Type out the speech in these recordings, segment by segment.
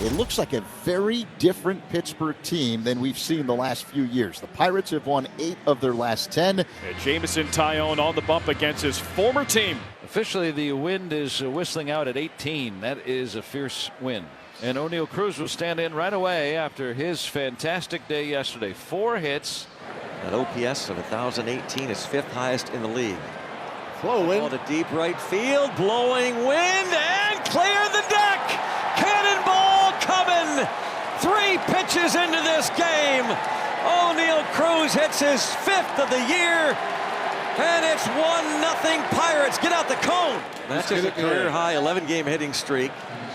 it looks like a very different Pittsburgh team than we've seen the last few years. The Pirates have won 8 of their last 10. And Jameson Taillon on the bump against his former team. Officially, the wind is whistling out at 18. That is a fierce wind. And O'Neill Cruz will stand in right away after his fantastic day yesterday. 4 hits. An OPS of 1,018 is 5th highest in the league. Flow wind. To deep right field, blowing wind, and clear the deck. Cannonball coming. 3 pitches into this game. O'Neill Cruz hits his 5th of the year, and it's 1-0 Pirates. Get out the cone. That's just a career high 11-game hitting streak.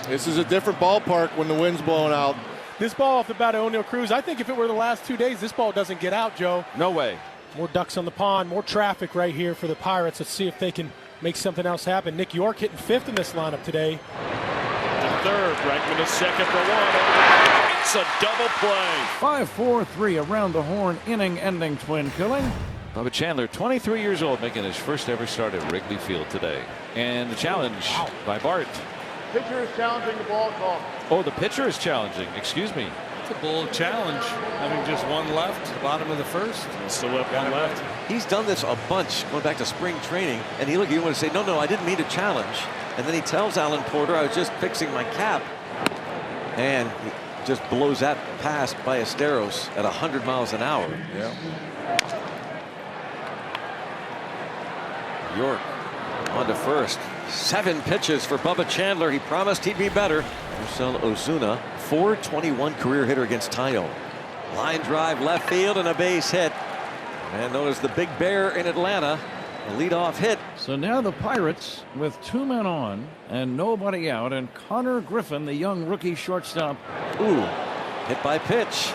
This is a different ballpark when the wind's blowing out. This ball off the bat of O'Neill Cruz, I think if it were the last 2 days, this ball doesn't get out, Joe. No way. More ducks on the pond, more traffic right here for the Pirates. Let's see if they can make something else happen. Nick York hitting 5th in this lineup today. The third, Bregman is second for 1. It's a double play. 5-4-3 around the horn, inning-ending twin killing. Bubba Chandler, 23 years old, making his first ever start at Wrigley Field today. And the challenge by Bart. Pitcher is challenging the ball call. Oh, the pitcher is challenging. Excuse me. It's a bold challenge, having just one left, the bottom of the first. Still up one left. He's done this a bunch going back to spring training, and you want to say, no, I didn't mean to challenge. And then he tells Alan Porter, I was just fixing my cap. And he just blows that past Ballesteros at 100 miles an hour. Yeah. York on to first. 7 pitches for Bubba Chandler. He promised he'd be better. Marcell Ozuna, .421 career hitter against Taillon. Line drive left field and a base hit. And known as the Big Bear in Atlanta, a leadoff hit. So now the Pirates with 2 men on and nobody out, and Connor Griffin, the young rookie shortstop. Ooh, hit by pitch.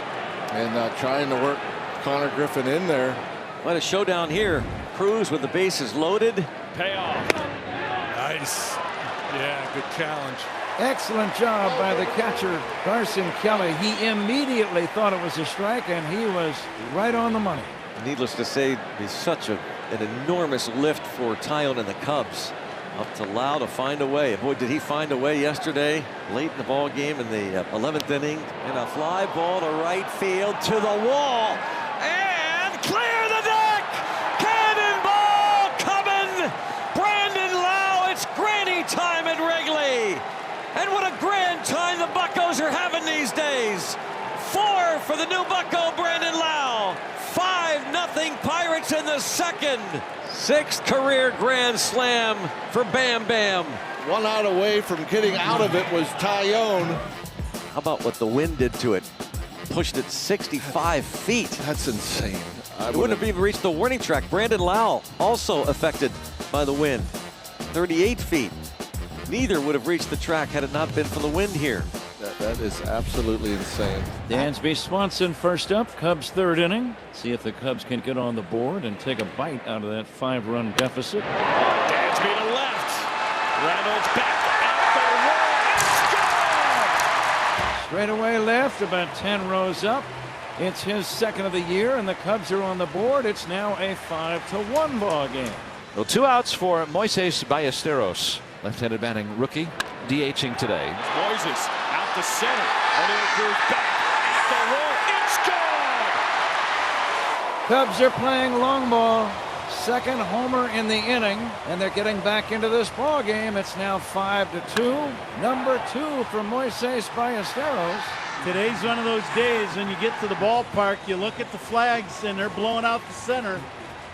And trying to work Connor Griffin in there. What a showdown here. Cruz with the bases loaded. Payoff. Nice. Yeah, good challenge. Excellent job by the catcher, Carson Kelly. He immediately thought it was a strike, and he was right on the money. Needless to say, it's such an enormous lift for Taillon and the Cubs. Up to Lau to find a way. Boy, did he find a way yesterday, late in the ball game in the 11th inning. And a fly ball to right field, to the wall, and clear the deck! Cannonball coming! Brandon Lau, it's granny time at Wrigley! And what a grand time the Buccos are having these days. 4 for the new Bucco, Brandon Lau. 5-0 Pirates in the second. 6th career grand slam for Bam Bam. 1 out away from getting out of it was Taillon. How about what the wind did to it? Pushed it 65 feet. That's insane. It wouldn't have even reached the warning track. Brandon Lau also affected by the wind. 38 feet. Neither would have reached the track had it not been for the wind here. That is absolutely insane. Dansby Swanson first up, Cubs 3rd inning. See if the Cubs can get on the board and take a bite out of that 5-run deficit. Dansby to left. Reynolds back out the wall. Straight away left, about 10 rows up. It's his 2nd of the year, and the Cubs are on the board. It's now a 5-1 ball game. Well, 2 outs for Moises Ballesteros, left-handed batting rookie, DHing today. Moises out the center. O'Neill Cruz back at the wall. It's gone. Cubs are playing long ball. 2nd homer in the inning, and they're getting back into this ball game. It's now 5-2. Number 2 for Moises Ballesteros. Today's one of those days when you get to the ballpark, you look at the flags and they're blowing out the center,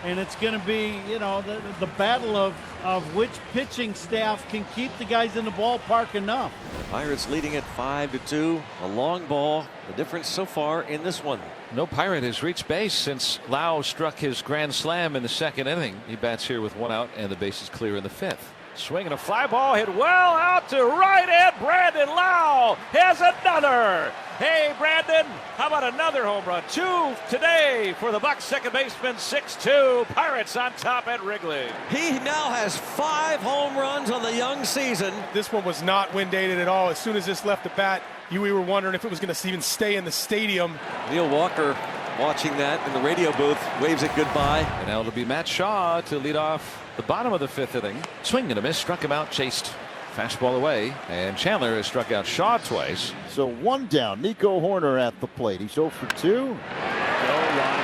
and it's going to be, you know, the battle of which pitching staff can keep the guys in the ballpark enough. Pirates leading at 5-2. A long ball. The difference so far in this one. No Pirate has reached base since Lau struck his grand slam in the 2nd inning. He bats here with 1 out, and the base is clear in the 5th. Swinging a fly ball, hit well out to right, and Brandon Lau has another. Hey, Brandon, how about another home run? 2 today for the Bucs second baseman. 6-2 Pirates on top at Wrigley. He now has 5 home runs on the young season. This one was not wind dated at all. As soon as this left the bat, we were wondering if it was going to even stay in the stadium. Neil Walker watching that in the radio booth, waves it goodbye. And now it'll be Matt Shaw to lead off the bottom of the 5th inning. Swing and a miss, struck him out, chased Fastball away, and Chandler has struck out Shaw twice. So one down. Nico Horner at the plate. He's 0 for 2. Line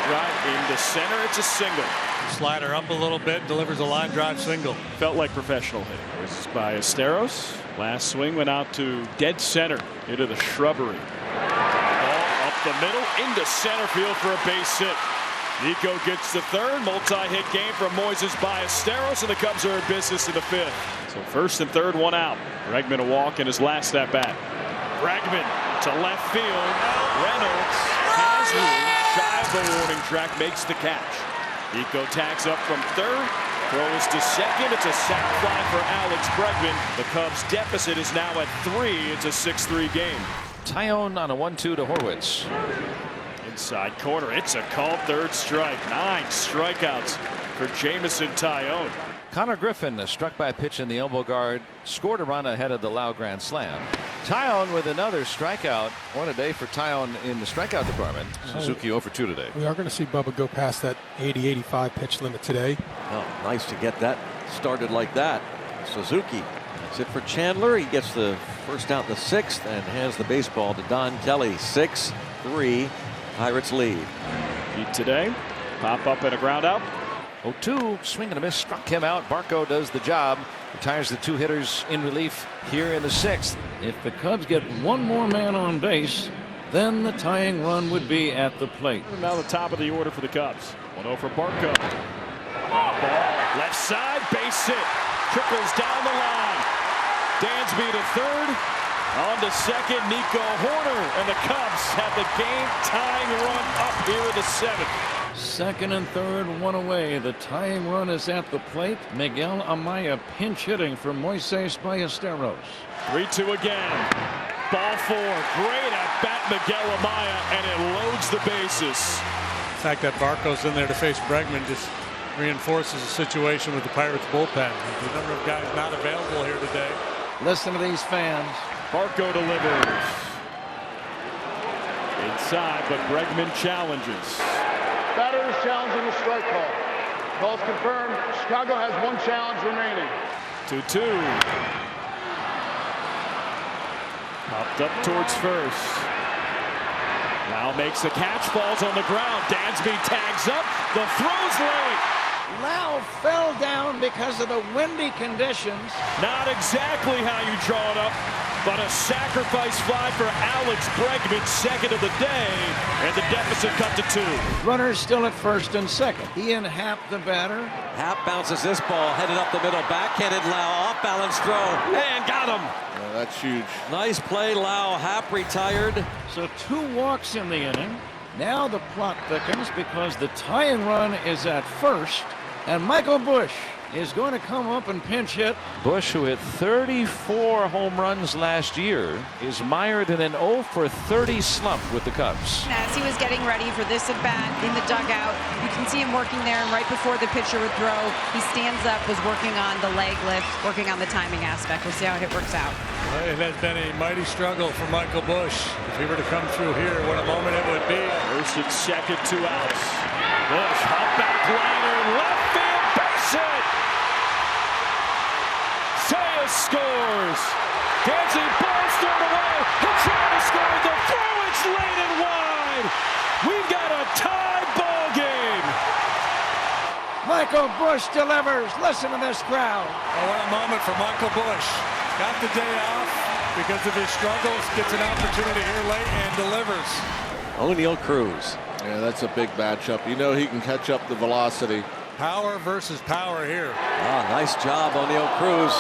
drive into center. It's a single. Slider up a little bit, delivers a line drive single. Felt like professional hitting. This is by Esteros. Last swing went out to dead center into the shrubbery. Ball up the middle into center field for a base hit. Nico gets the third. Multi-hit game from Moises Ballesteros, and the Cubs are in business in the 5th. So first and third, one out. Bregman a walk in his last at bat. Bregman to left field. Reynolds has room. Shy of the warning track, makes the catch. Nico tags up from third. Throws to second. It's a sac fly for Alex Bregman. The Cubs deficit is now at 3. It's a 6-3 game. Tyone on a 1-2 to Horwitz. Inside corner. It's a called third strike. 9 strikeouts for Jamison Tyone. Connor Griffin struck by a pitch in the elbow guard, scored a run ahead of the Lau grand slam. Tyone with another strikeout. One a day for Tyone in the strikeout department. Suzuki 0 for 2 today. We are going to see Bubba go past that 80-85 pitch limit today. Oh, nice to get that started like that. Suzuki. That's it for Chandler. He gets the first out in the 6th and hands the baseball to Don Kelly. 6-3. Pirates lead. Heat today. Pop up and a ground out. 0-2, swing and a miss, struck him out. Barco does the job. Retires the 2 hitters in relief here in the 6th. If the Cubs get one more man on base, then the tying run would be at the plate. Now the top of the order for the Cubs. 1-0 for Barco. Ball left side, base hit. Trickles down the line. Dansby to third. On to second, Nico Horner, and the Cubs have the game-tying run up here in the 7th. Second and third, one away. The tying run is at the plate. Miguel Amaya pinch hitting for Moises Ballesteros. 3-2 again. Ball 4. Great at bat, Miguel Amaya, and it loads the bases. The fact that Barco's in there to face Bregman just reinforces the situation with the Pirates bullpen. The number of guys not available here today. Listen to these fans. Barco delivers. Inside, but Bregman challenges. Batter is challenging the strike call. Call's confirmed. Chicago has 1 challenge remaining. 2-2. Popped up towards first. Now makes the catch, falls on the ground. Dansby tags up. The throw's late. Lau fell down because of the windy conditions. Not exactly how you draw it up, but a sacrifice fly for Alex Bregman, second of the day, and the deficit cut to 2. Runners still at first and second. He and Happ, the batter. Happ bounces this ball, headed up the middle, backhanded Lau, off balance throw, and got him. Yeah, that's huge. Nice play, Lau. Happ retired. So 2 walks in the inning. Now the plot thickens because the tying run is at first, and Michael Busch is going to come up and pinch hit. Busch, who hit 34 home runs last year, is mired in an 0 for 30 slump with the Cubs. As he was getting ready for this at-bat in the dugout, you can see him working there, and right before the pitcher would throw, he stands up, was working on the leg lift, working on the timing aspect. We'll see how it works out. It has been a mighty struggle for Michael Busch. If he were to come through here, what a moment it would be. First and second, 2 outs. Busch, hop back liner, left field, base hit. Sayas scores. Dancing ball thrown away. He'll try to score. The throw, it's late and wide. We've got a tied ball game. Michael Busch delivers. Listen to this crowd. Oh, what a moment for Michael Busch. Got the day off because of his struggles. Gets an opportunity here late and delivers. O'Neill Cruz. Yeah, that's a big matchup. You know he can catch up the velocity. Power versus power here. Nice job, O'Neill Cruz.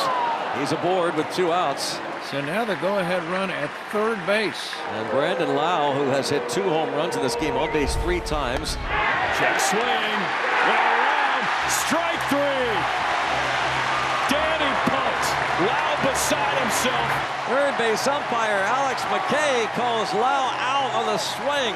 He's aboard with 2 outs. So now the go-ahead run at third base. And Brandon Lau, who has hit 2 home runs in this game, on base 3 times. Check swing. Went around. Strike 3. Danny pumped. Lau beside himself. Third base umpire Alex McKay calls Lau out on the swing.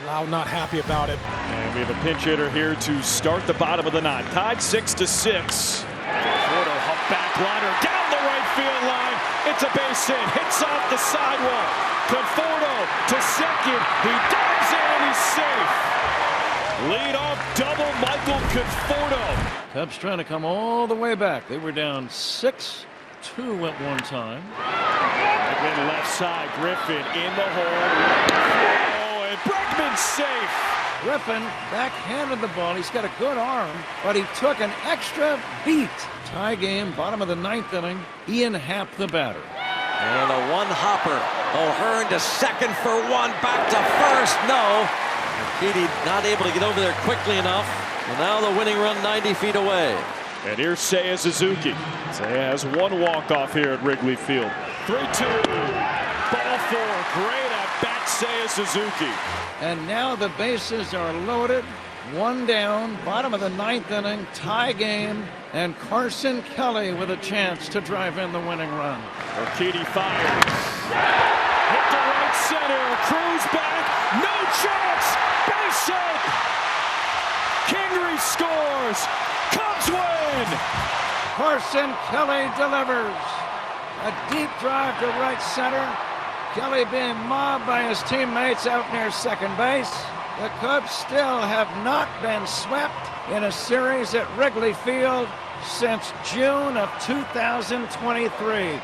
Lau not happy about it. And we have a pinch hitter here to start the bottom of the 9th. Tied 6-6. Conforto hop back liner down the right field line. It's a base hit. Hits off the sidewalk. Conforto to second. He dives in. He's safe. Lead off double Michael Conforto. Cubs trying to come all the way back. They were down 6 2 at one time. Bregman left side. Griffin in the hole. Oh, and Bregman's safe. Griffin backhanded the ball. He's got a good arm, but he took an extra beat. Tie game, bottom of the 9th inning. Ian Happ, the batter. And a one-hopper. O'Hearn to second for one. Back to first. No. Keedy not able to get over there quickly enough. And now the winning run 90 feet away. And here's Seiya Suzuki. Seiya has one walk-off here at Wrigley Field. 3-2. Ball 4. Great at bat, Seiya Suzuki. And now the bases are loaded. 1 down, bottom of the 9th inning, tie game, and Carson Kelly with a chance to drive in the winning run. Urquidy fires. Hit to right center. Cruz back. No chance. Base hit. Kingery scores. Cubs win. Carson Kelly delivers. A deep drive to right center. Kelly being mobbed by his teammates out near second base. The Cubs still have not been swept in a series at Wrigley Field since June of 2023.